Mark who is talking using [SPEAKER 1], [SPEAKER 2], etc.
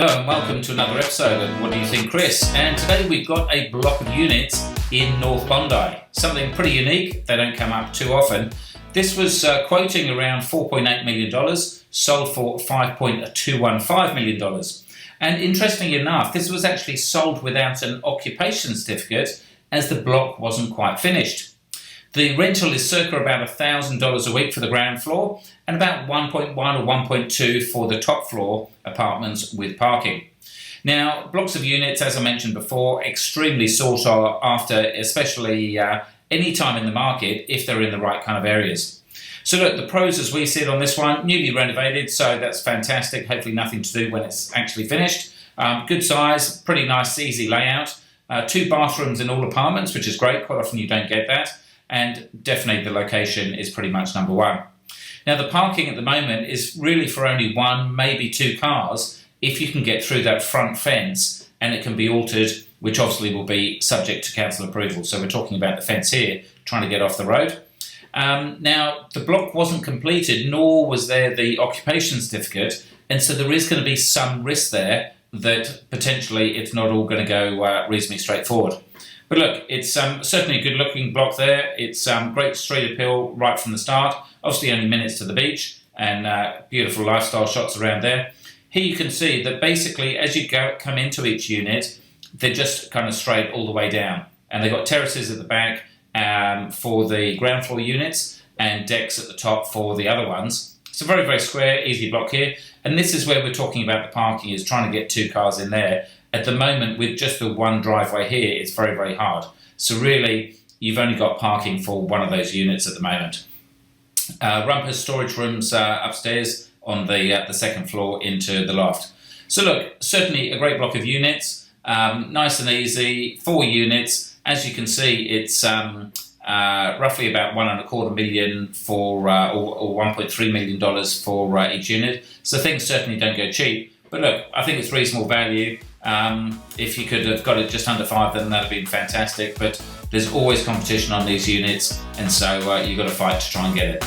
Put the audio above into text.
[SPEAKER 1] Hello and welcome to another episode of What Do You Think, Chris? And today we've got a block of units in North Bondi. Something pretty unique, they don't come up too often. This was quoting around $4.8 million, sold for $5.215 million. And interestingly enough, this was actually sold without an occupation certificate as the block wasn't quite finished. The rental is circa about $1,000 a week for the ground floor and about 1.1 or 1.2 for the top floor apartments with parking. Now, blocks of units, as I mentioned before, extremely sought after, especially any time in the market if they're in the right kind of areas. So look, the pros as we see it on this one, newly renovated, so that's fantastic. Hopefully nothing to do when it's actually finished. Good size, pretty nice, easy layout. 2 bathrooms in all apartments, which is great. Quite often you don't get that. And definitely the location is pretty much number one. Now the parking at the moment is really for only 1, maybe 2 cars if you can get through that front fence, and it can be altered, which obviously will be subject to council approval. So we're talking about the fence here, trying to get off the road. Now the block wasn't completed, nor was there the occupation certificate, and so there is going to be some risk there that potentially it's not all going to go reasonably straightforward. But look, it's certainly a good-looking block there. It's great street appeal right from the start. Obviously only minutes to the beach and beautiful lifestyle shots around there. Here you can see that basically as you come into each unit, they're just kind of straight all the way down. And they've got terraces at the back for the ground floor units and decks at the top for the other ones. It's a very, very square, easy block here. And this is where we're talking about the parking, is trying to get 2 cars in there. At the moment, with just the one driveway here, it's very, very hard. So really, you've only got parking for one of those units at the moment. Rumpus storage rooms upstairs on the second floor into the loft. So look, certainly a great block of units, nice and easy, 4 units. As you can see, it's roughly about $1.25 million for, or $1.3 million for each unit. So things certainly don't go cheap. But look, I think it's reasonable value. If you could have got it just under 5, then that'd have been fantastic. But there's always competition on these units, and so you've got to fight to try and get it.